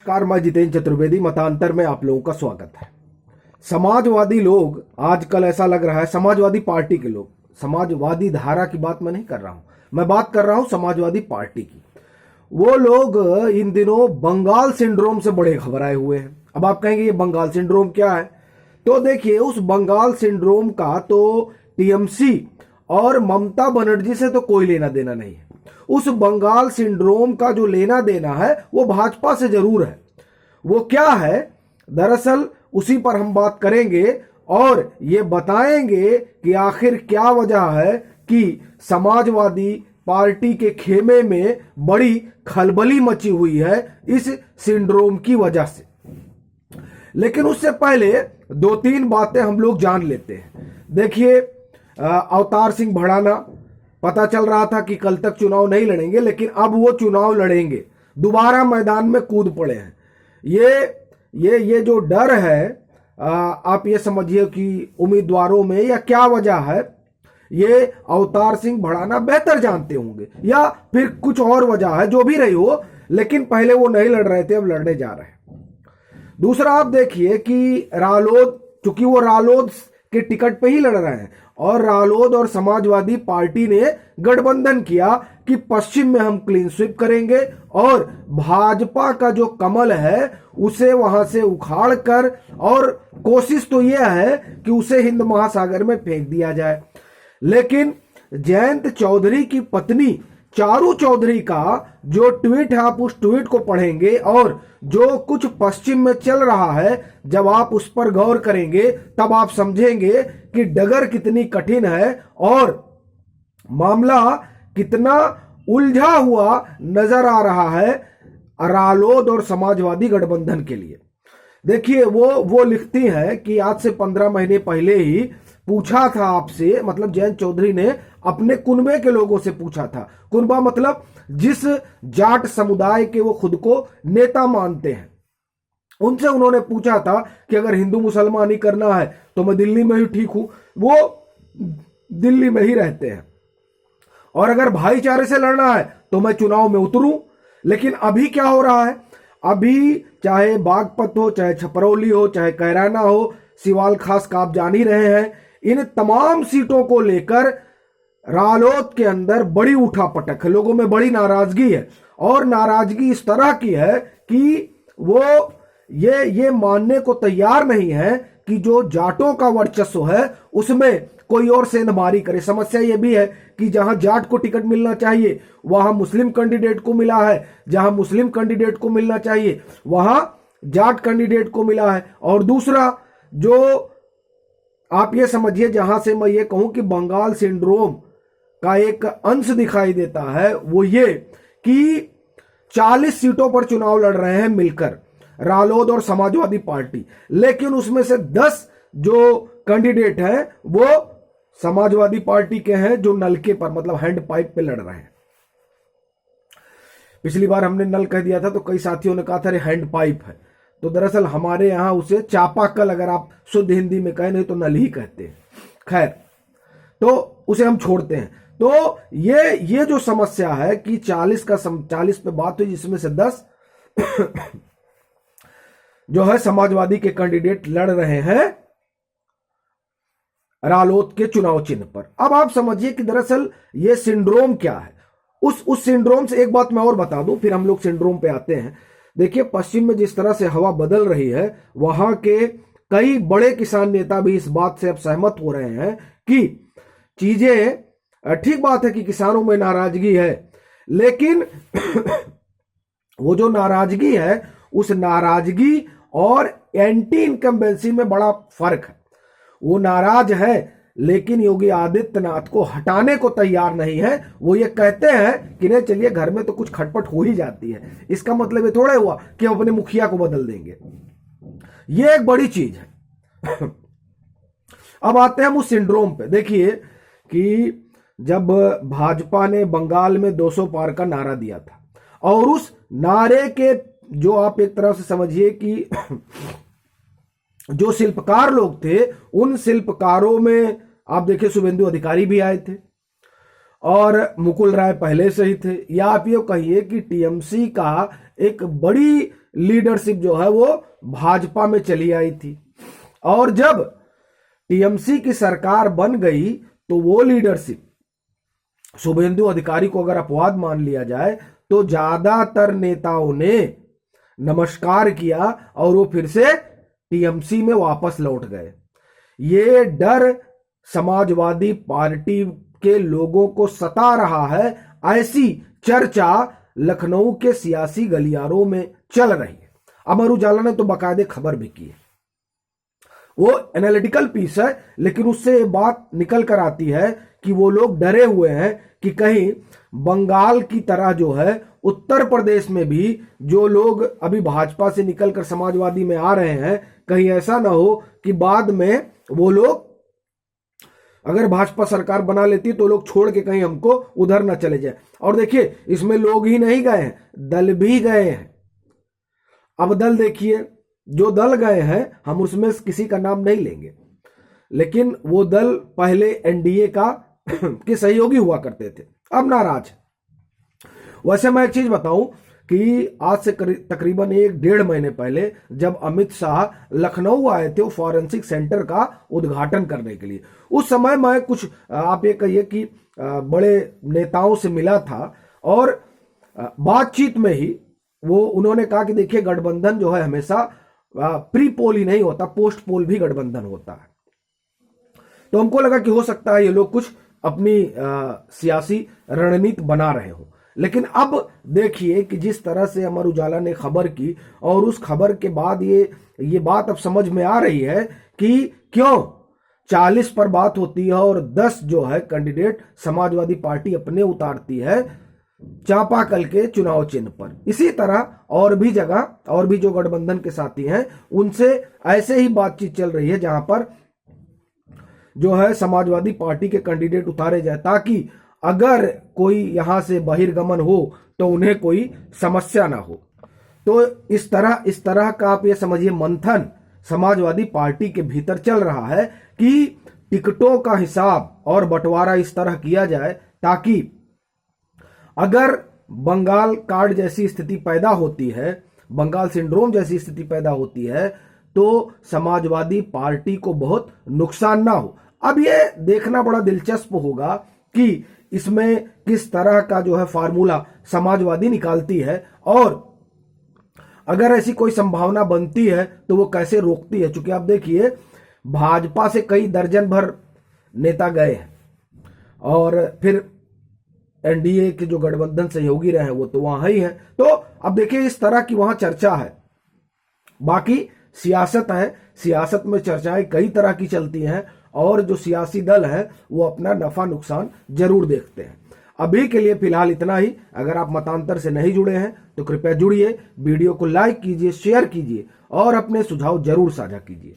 नमस्कार, मैं जितेंद्र चतुर्वेदी। मतांतर में आप लोगों का स्वागत है। समाजवादी लोग आजकल ऐसा लग रहा है, समाजवादी पार्टी के लोग, समाजवादी धारा की बात मैं नहीं कर रहा हूं, मैं बात कर रहा हूं समाजवादी पार्टी की। वो लोग इन दिनों बंगाल सिंड्रोम से बड़े घबराए हुए हैं। अब आप कहेंगे ये बंगाल सिंड्रोम क्या है? तो देखिए, उस बंगाल सिंड्रोम का तो टीएमसी और ममता बनर्जी से तो कोई लेना देना नहीं है। उस बंगाल सिंड्रोम का जो लेना देना है वो भाजपा से जरूर है। वो क्या है, दरअसल उसी पर हम बात करेंगे और ये बताएंगे कि आखिर क्या वजह है कि समाजवादी पार्टी के खेमे में बड़ी खलबली मची हुई है इस सिंड्रोम की वजह से। लेकिन उससे पहले दो तीन बातें हम लोग जान लेते हैं। देखिए, अवतार सिंह भड़ाना, पता चल रहा था कि कल तक चुनाव नहीं लड़ेंगे, लेकिन अब वो चुनाव लड़ेंगे, दोबारा मैदान में कूद पड़े हैं। ये जो डर है, आप ये समझिए कि उम्मीदवारों में या क्या वजह है, ये अवतार सिंह भड़ाना बेहतर जानते होंगे या फिर कुछ और वजह है, जो भी रही हो। लेकिन पहले वो नहीं लड़ रहे थे, अब लड़ने जा रहे हैं। दूसरा, आप देखिए कि रालोद, चूंकि वो रालोद के टिकट पे ही लड़ रहे हैं और रालोद और समाजवादी पार्टी ने गठबंधन किया कि पश्चिम में हम क्लीन स्वीप करेंगे और भाजपा का जो कमल है उसे वहां से उखाड़ कर, और कोशिश तो यह है कि उसे हिंद महासागर में फेंक दिया जाए। लेकिन जयंत चौधरी की पत्नी चारू चौधरी का जो ट्वीट है, आप उस ट्वीट को पढ़ेंगे और जो कुछ पश्चिम में चल रहा है, जब आप उस पर गौर करेंगे तब आप समझेंगे कि डगर कितनी कठिन है और मामला कितना उलझा हुआ नजर आ रहा है रालोद और समाजवादी गठबंधन के लिए। देखिए, वो लिखती है कि आज से 15 महीने पहले ही पूछा था आपसे, मतलब जयंत चौधरी ने अपने कुनबे के लोगों से पूछा था। कुनबा मतलब जिस जाट समुदाय के वो खुद को नेता मानते हैं, उनसे उन्होंने पूछा था कि अगर हिंदू मुसलमानी करना है तो मैं दिल्ली में ही ठीक हूं। वो दिल्ली में ही रहते हैं। और अगर भाईचारे से लड़ना है तो मैं चुनाव में उतरूं। लेकिन अभी क्या हो रहा है, अभी चाहे बागपत हो, चाहे छपरौली हो, चाहे कैराना हो, सिवाल खास का आप जान ही रहे हैं, इन तमाम सीटों को लेकर रालोद के अंदर बड़ी उठापटक है, लोगों में बड़ी नाराजगी है। और नाराजगी इस तरह की है कि वो ये मानने को तैयार नहीं है कि जो जाटों का वर्चस्व है उसमें कोई और सेंधमारी करे। समस्या ये भी है कि जहां जाट को टिकट मिलना चाहिए वहां मुस्लिम कैंडिडेट को मिला है, जहां मुस्लिम कैंडिडेट को मिलना चाहिए वहां जाट कैंडिडेट को मिला है। और दूसरा, जो आप ये समझिए, जहां से मैं ये कहूं कि बंगाल सिंड्रोम का एक अंश दिखाई देता है, वो ये कि 40 सीटों पर चुनाव लड़ रहे हैं मिलकर रालोद और समाजवादी पार्टी, लेकिन उसमें से 10 जो कैंडिडेट हैं वो समाजवादी पार्टी के हैं, जो नलके पर, मतलब हैंड पाइप पे लड़ रहे हैं। पिछली बार हमने नल कह दिया था तो कई साथियों ने कहा था अरे हैंड पाइप है, तो दरअसल हमारे यहां उसे चापाकल, अगर आप शुद्ध हिंदी में कहें, नहीं तो नल ही कहते हैं। खैर, तो उसे हम छोड़ते हैं। तो ये जो समस्या है कि 40 पे बात हुई, जिसमें से 10 जो है समाजवादी के कैंडिडेट लड़ रहे हैं रालोद के चुनाव चिन्ह पर। अब आप समझिए कि दरअसल ये सिंड्रोम क्या है। उस सिंड्रोम से एक बात मैं और बता दूं, फिर हम लोग सिंड्रोम पे आते हैं। देखिए, पश्चिम में जिस तरह से हवा बदल रही है, वहां के कई बड़े किसान नेता भी इस बात से अब सहमत हो रहे हैं कि चीजें, ठीक बात है कि किसानों में नाराजगी है, लेकिन वो जो नाराजगी है, उस नाराजगी और एंटी इनकम्बेंसी में बड़ा फर्क है। वो नाराज है लेकिन योगी आदित्यनाथ को हटाने को तैयार नहीं है। वो ये कहते हैं कि नहीं, चलिए घर में तो कुछ खटपट हो ही जाती है, इसका मतलब ये थोड़ा हुआ कि हम अपने मुखिया को बदल देंगे। ये एक बड़ी चीज है। अब आते हैं हम उस सिंड्रोम पे। देखिए कि जब भाजपा ने बंगाल में 200 पार का नारा दिया था, और उस नारे के, जो आप एक तरह से समझिए कि जो शिल्पकार लोग थे, उन शिल्पकारों में आप देखिए शुभेंदु अधिकारी भी आए थे और मुकुल राय पहले से ही थे, या आप ये कहिए कि टीएमसी का एक बड़ी लीडरशिप जो है वो भाजपा में चली आई थी। और जब टीएमसी की सरकार बन गई तो वो लीडरशिप, शुभेंदु अधिकारी को अगर अपवाद मान लिया जाए, तो ज्यादातर नेताओं ने नमस्कार किया और वो फिर से टीएमसी में वापस लौट गए। ये डर समाजवादी पार्टी के लोगों को सता रहा है, ऐसी चर्चा लखनऊ के सियासी गलियारों में चल रही है। अमर उजाला ने तो बाकायदे खबर भी की है, वो एनालिटिकल पीस है, लेकिन उससे ये बात निकल कर आती है कि वो लोग डरे हुए हैं कि कहीं बंगाल की तरह जो है उत्तर प्रदेश में भी जो लोग अभी भाजपा से निकलकर समाजवादी में आ रहे हैं, कहीं ऐसा ना हो कि बाद में वो लोग, अगर भाजपा सरकार बना लेती तो लोग छोड़ के कहीं हमको उधर ना चले जाए। और देखिए, इसमें लोग ही नहीं गए हैं, दल भी गए हैं। अब दल देखिए, जो दल गए हैं हम उसमें किसी का नाम नहीं लेंगे, लेकिन वो दल पहले एनडीए का के सहयोगी हुआ करते थे, अब नाराज। वैसे मैं एक चीज बताऊं कि आज से तकरीबन 1-1.5 महीने पहले जब अमित शाह लखनऊ आए थे फॉरेंसिक सेंटर का उद्घाटन करने के लिए, उस समय मैं कुछ, आप ये कहिए कि बड़े नेताओं से मिला था, और बातचीत में ही वो उन्होंने कहा कि देखिए, गठबंधन जो है हमेशा प्री पोल ही नहीं होता, पोस्ट पोल भी गठबंधन होता है। तो हमको लगा कि हो सकता है ये लोग कुछ अपनी सियासी रणनीति बना रहे हो। लेकिन अब देखिए कि जिस तरह से अमर उजाला ने खबर की, और उस खबर के बाद ये बात अब समझ में आ रही है कि क्यों 40 पर बात होती है और 10 जो है कैंडिडेट समाजवादी पार्टी अपने उतारती है चापाकल के चुनाव चिन्ह पर। इसी तरह और भी जगह, और भी जो गठबंधन के साथी हैं, उनसे ऐसे ही बातचीत चल रही है जहां पर जो है समाजवादी पार्टी के कैंडिडेट उतारे जाए, ताकि अगर कोई यहां से बहिर्गमन हो तो उन्हें कोई समस्या ना हो। तो इस तरह का आप ये समझिए मंथन समाजवादी पार्टी के भीतर चल रहा है कि टिकटों का हिसाब और बंटवारा इस तरह किया जाए ताकि अगर बंगाल कार्ड जैसी स्थिति पैदा होती है, बंगाल सिंड्रोम जैसी स्थिति पैदा होती है, तो समाजवादी पार्टी को बहुत नुकसान ना हो। अब ये देखना बड़ा दिलचस्प होगा कि इसमें किस तरह का जो है फार्मूला समाजवादी निकालती है, और अगर ऐसी कोई संभावना बनती है तो वो कैसे रोकती है। चूंकि आप देखिए, भाजपा से कई दर्जन भर नेता गए हैं, और फिर एनडीए के जो गठबंधन सहयोगी रहे हैं वो तो वहां ही हैं। तो अब देखिए, इस तरह की वहां चर्चा है। बाकी सियासत है, सियासत में चर्चाएं कई तरह की चलती हैं, और जो सियासी दल है वो अपना नफा नुकसान जरूर देखते हैं। अभी के लिए फिलहाल इतना ही। अगर आप मतांतर से नहीं जुड़े हैं तो कृपया जुड़िए, वीडियो को लाइक कीजिए, शेयर कीजिए और अपने सुझाव जरूर साझा कीजिए।